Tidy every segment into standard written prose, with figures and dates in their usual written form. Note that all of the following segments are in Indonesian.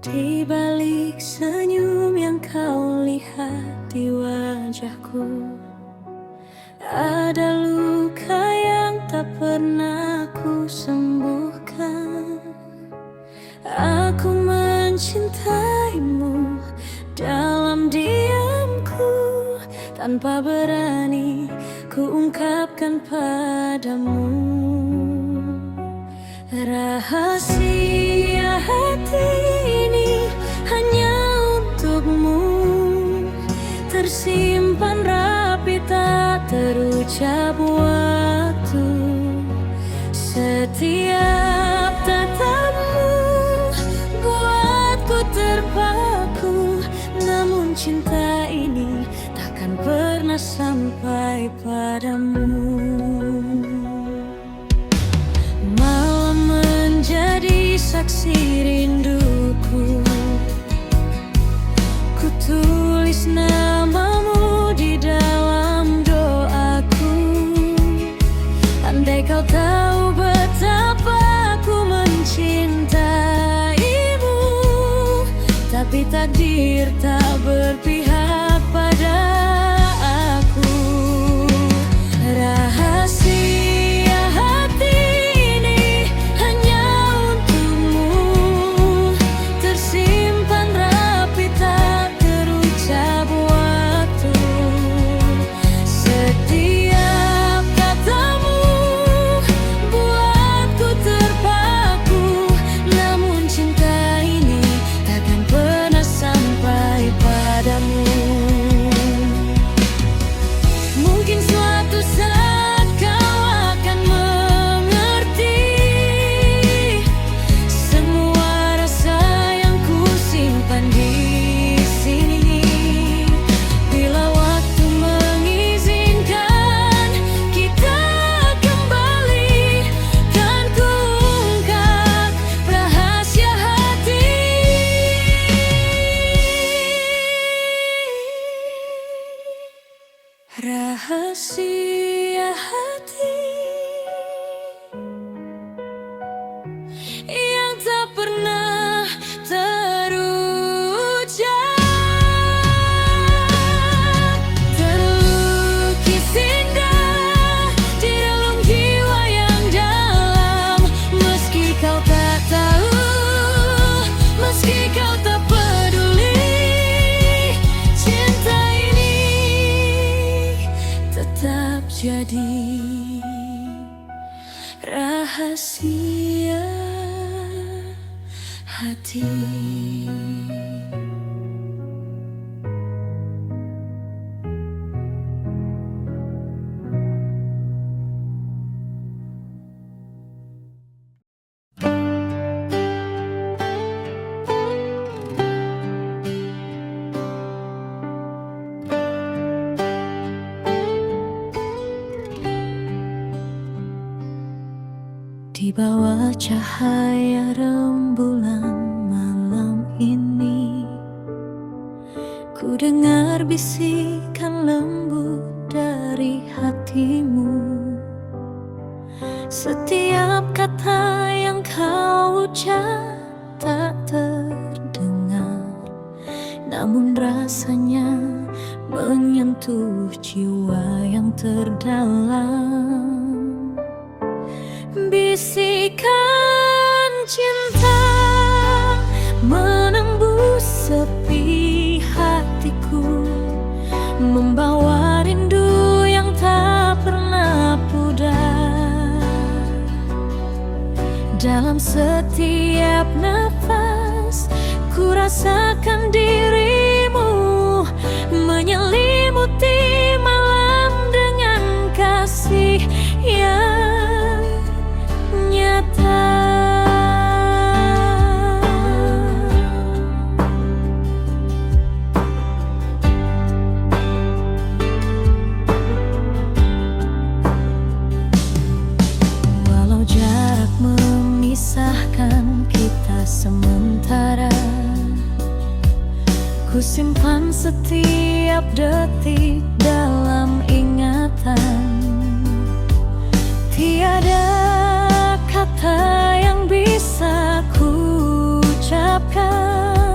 Di balik senyum yang kau lihat di wajahku, ada luka yang tak pernah ku sembuhkan. Aku mencintaimu dalam diamku, tanpa berani ku ungkapkan padamu. Rahasia hati ini hanya untukmu, tersimpan rapi tak terucap waktu. Setiap tatamu buatku terpaku, namun cinta ini takkan pernah sampai padamu. Malam menjadi saksi rinduku, ku tulis namamu di dalam doaku. Andai kau tahu betapa aku mencintaimu, tapi takdir tak berpihak pada aku. Rahasia hati ini hanya untukmu, tersimpan rapi tak terucap waktu. Setiap katamu buatku terpaku, namun cinta ini takkan pernah sampai padamu. Mungkin suatu saat kau akan mengerti semua rasa yang ku simpan di sini. Bila waktu mengizinkan kita kembali, kan ku ungkap rahasia hati. Rahasia hati yang tak pernah terucap, terlukis indah di dalam jiwa yang dalam. Meski kau tak tahu, meski kau tak peduli, cinta ini tetap jadi rahasia hati. Di bawah cahaya rembulan malam ini, ku dengar bisikan lembut dari hatimu. Setiap kata yang kau ucap tak terdengar, namun rasanya menyentuh jiwa yang terdalam. Bisikan cinta menembus sepi hatiku, membawa rindu yang tak pernah pudar. Dalam setiap nafas ku rasakan dirimu menyelimuti malam dengan kasih yang nyata. Walau jarak memisahkan kita sementara, ku simpan setiap detik dalam ingatan. Tiada kata yang bisa ku ucapkan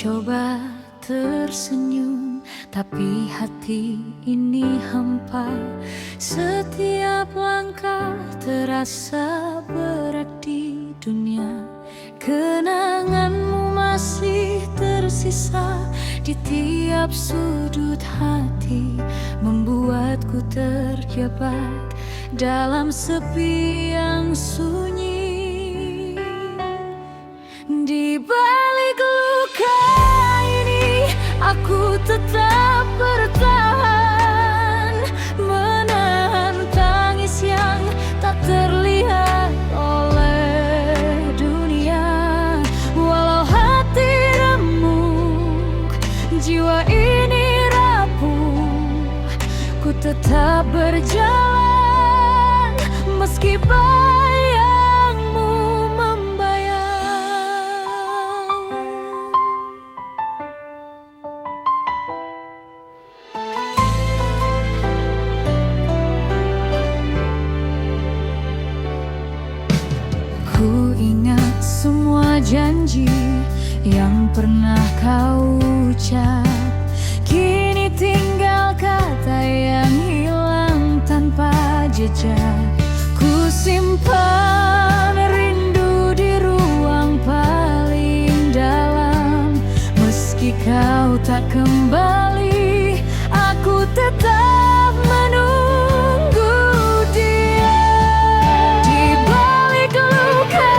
coba tersenyum, tapi hati ini hampa. Setiap langkah terasa berat di dunia. Kenanganmu masih tersisa di tiap sudut hati, membuatku terjebak dalam sepi yang sunyi. Di balik luka ini, aku tetap bertahan, menahan tangis yang tak terlihat oleh dunia. Walau hati remuk, jiwa ini rapuh, ku tetap berjalan meski bayangmu membayang. Ku ingat semua janji yang pernah kau ucap. Kini tinggal kata yang hilang tanpa jejak. Ku simpan rindu di ruang paling dalam. Meski kau tak kembali, aku tetap menunggu dia. Di balik luka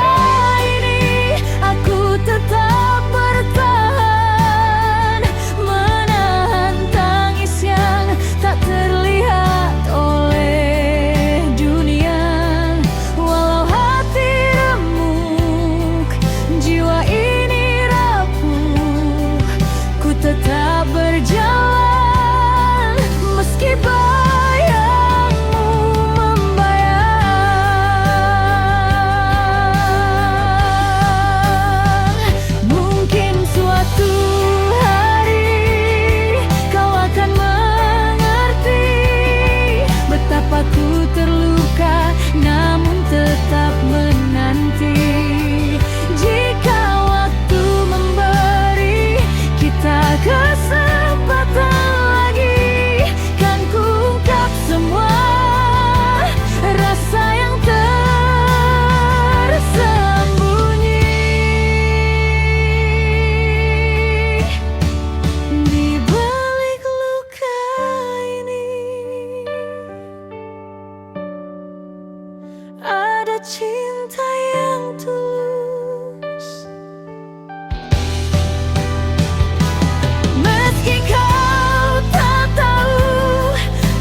ini, aku tetap bertahan, menahan tangis yang tak terlihat oleh dunia. Walau hati remuk, jiwa ini rapuh, ku tetap berjalan meski bayangmu membayang. Mungkin suatu hari kau akan mengerti betapa ku terluka, namun tetap menanti. Jika waktu memberi kita kesempatan lagi, kan ku ungkap semua rasa yang tersembunyi. Di balik luka ini, ada cinta yang tulus. Meski kau tak tahu,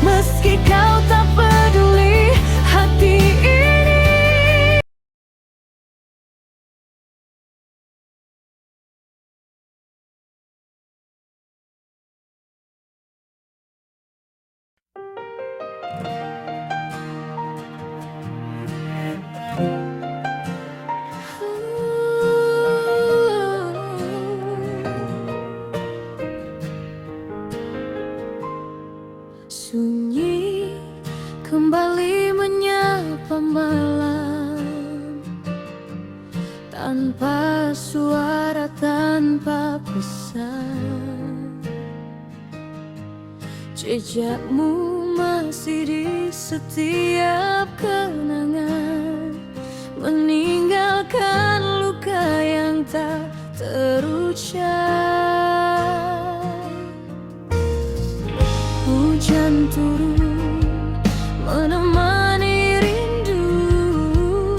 meski kau tak peduli, hati ini sunyi kembali menyapa malam, tanpa suara, tanpa pesan. Jejakmu masih di setiap kenangan, meninggalkan luka yang tak terucap. Hujan turun menemani rindu,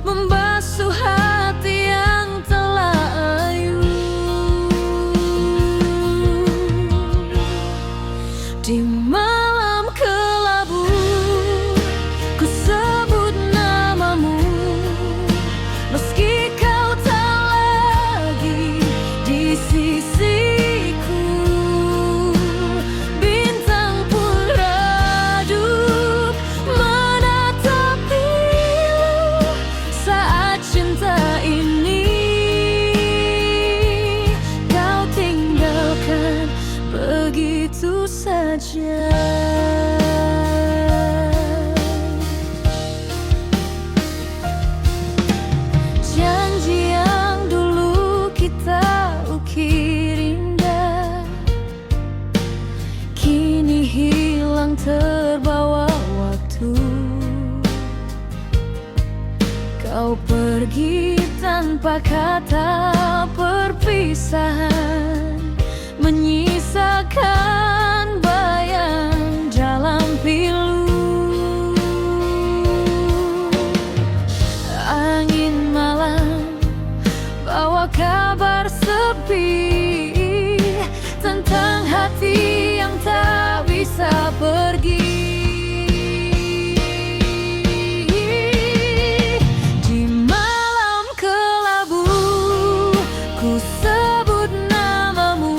membasuh hati yang telah ayu. Di malam kelabu, ku sebut namamu, meski kau tak lagi di sisiku. Bintang pun itu. Kau pergi tanpa kata perpisahan, menyisakan bayang dalam pilu. Angin malam bawa kabar sepi tentang hati yang tak bisa pergi. Di malam kelabu ku sebut namamu,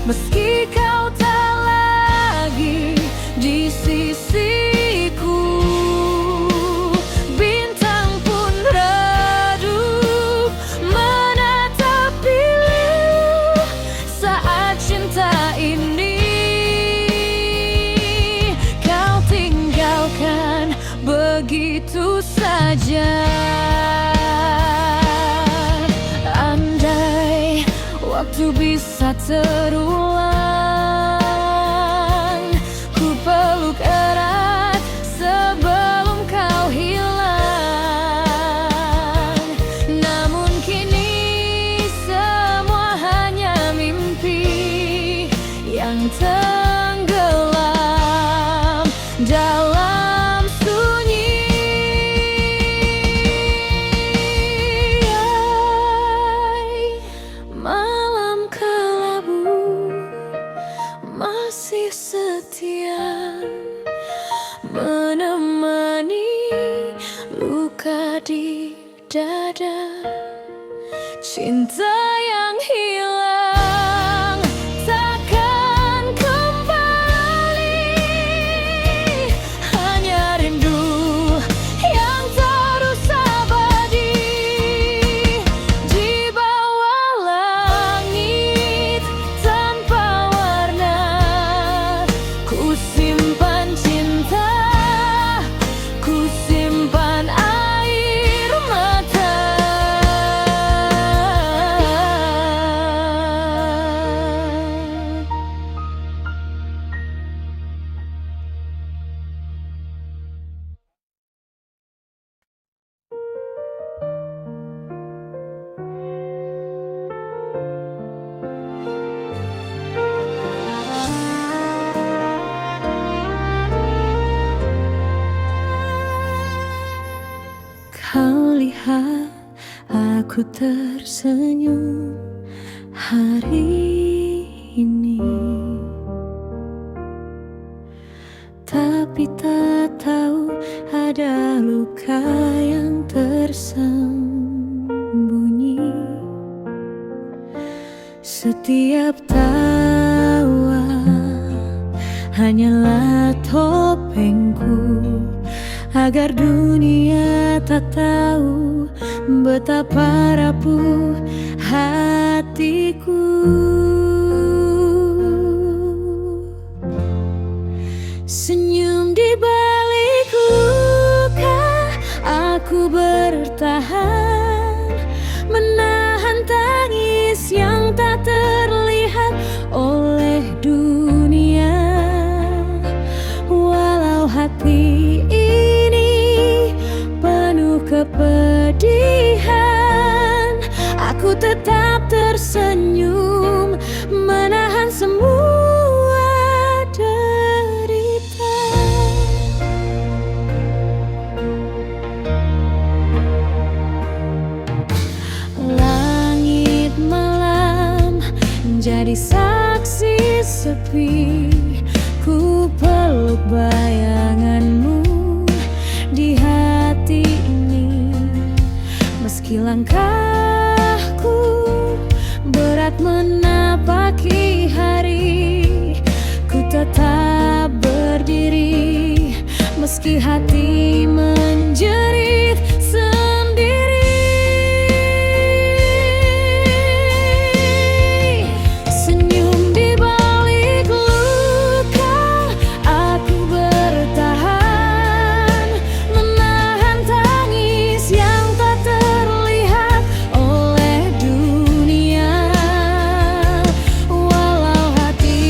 meski kau tak lagi di sisiku. Bintang pun redup menatap pilu saat cinta ini kau tinggalkan begitu saja. Andai waktu bisa terulang, ku peluk erat sebelum kau hilang. Namun kini semua hanya mimpi yang tenggelam dalam sunyi. Malam kelabu masih setia menemani luka di dada. Cinta yang hilang takkan kembali, hanya rindu yang terus abadi. Di bawah langit tanpa warna, ku simpan cinta, ku simpan air mata. Kau lihat aku tersenyum hari ini, tapi tak tahu ada luka yang tersembunyi. Setiap tawa hanyalah topengku, agar dunia tak tahu betapa rapuh hatiku. Senyum di balik luka, aku bertahan, menahan tangis yang tak terlihat oleh dunia. Walau hati kepedihan, aku tetap tersenyum, menahan semua derita. Langit malam jadi saksi sepi, ku peluk bayanganmu di hati ini. Meski langkahku berat menapaki hari, ku tetap berdiri. Meski hati menjerit sendiri. Senyum di balik luka, aku bertahan, menahan tangis yang tak terlihat oleh dunia. Walau hati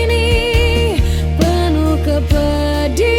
ini penuh kepedihan,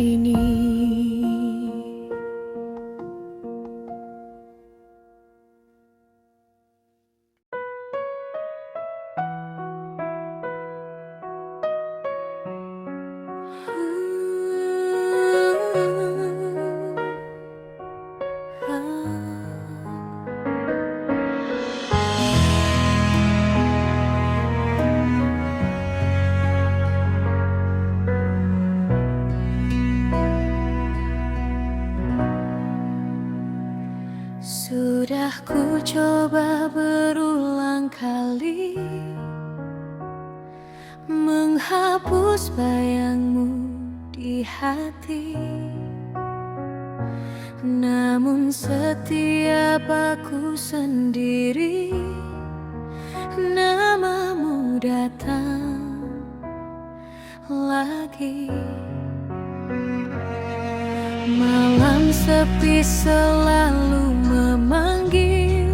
ini. Sudah ku coba berulang kali menghapus bayangmu di hati, namun setiap aku sendiri, namamu datang lagi. Malam sepi selalu memanggil,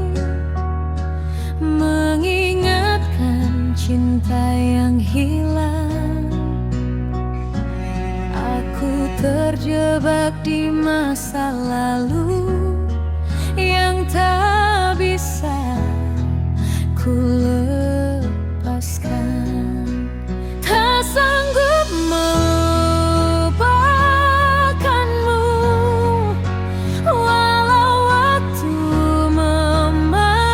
mengingatkan cinta yang hilang. Aku terjebak di masa lalu yang tak bisa ku lepaskan. Tak sanggup melupakanmu, walau waktu memaksaku.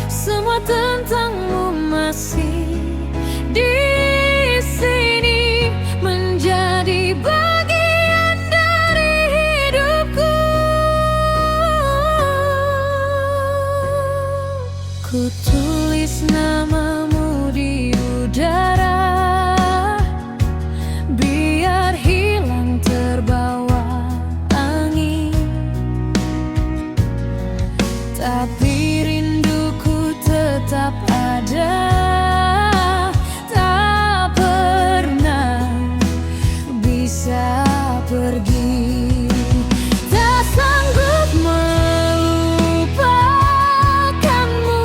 Semua tentangmu masih di sini, menjadi bagian dari hidupku. Ku tulis namamu di udara, biar hilang terbawa angin. Tapi rinduku tetap ada, tak pernah bisa pergi. Tak sanggup melupakanmu,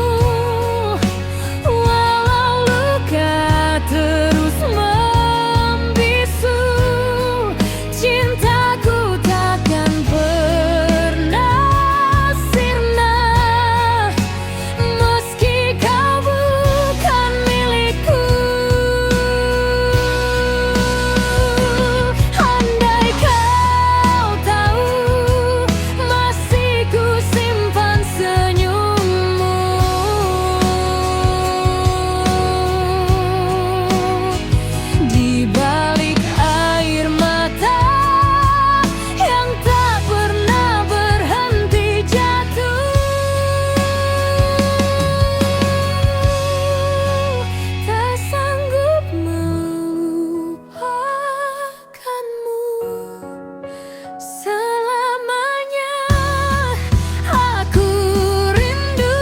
walau luka terus membisu. Cintaku takkan pernah sirna, meski kau bukan milikku. Andai kau tahu, masih ku simpan senyummu di balik air mata yang tak pernah berhenti jatuh. Tak sanggup melupakanmu, selamanya aku rindu.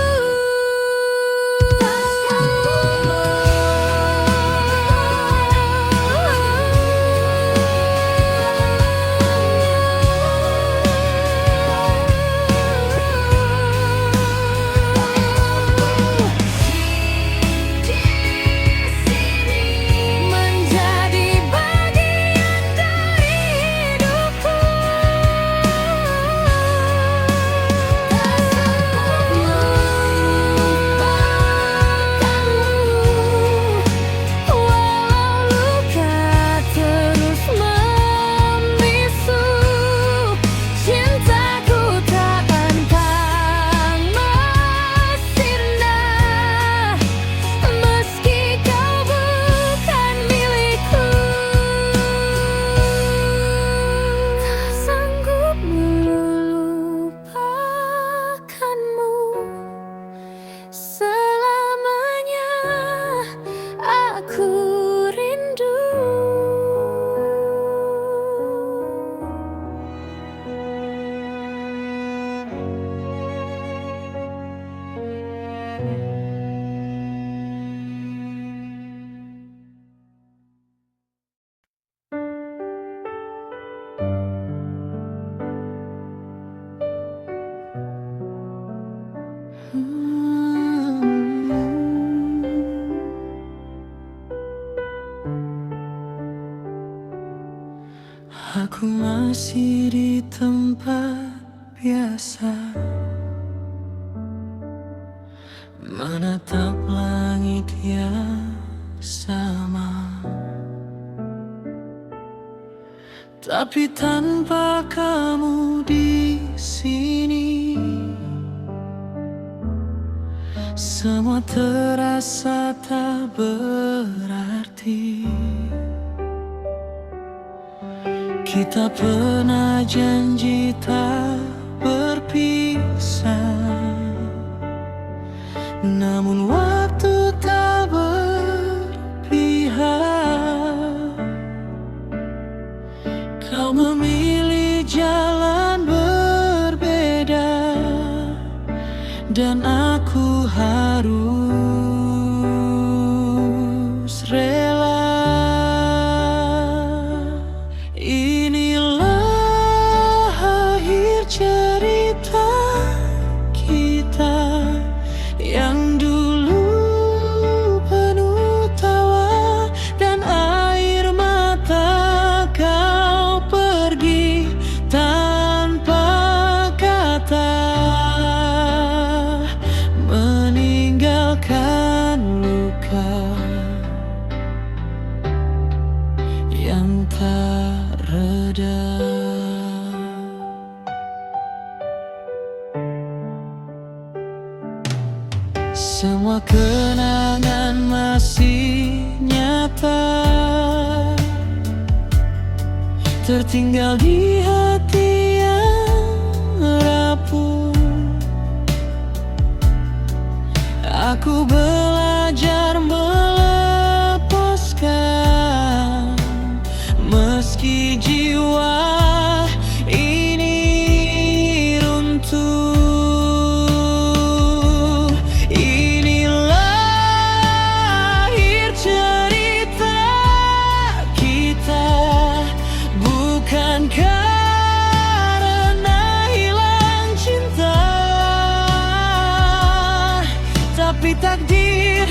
Menjadi bagian dari hidupku. Walau luka terus membisu, cintaku takkan pernah sirna, meski kau bukan milikku. Tak sanggup melupakanmu, selamanya aku rindu. masih di tempat biasa, menatap langit yang sama. Tapi tanpa kamu di sini, semua terasa tak berarti. Kita pernah janji tak berpisah, namun waktu tak berpihak. Kau memilih jalan berbeda, dan aku harus rela. Inilah akhir cerita kita yang dulu penuh tawa dan air mata. Kau pergi tanpa kata, meninggalkan luka yang tak reda. Semua kenangan masih nyata, tertinggal di hati yang rapuh. Aku belajar melepaskan, meski jiwa ini runtuh. Inilah akhir cerita kita, bukan karena hilang cinta, tapi takdir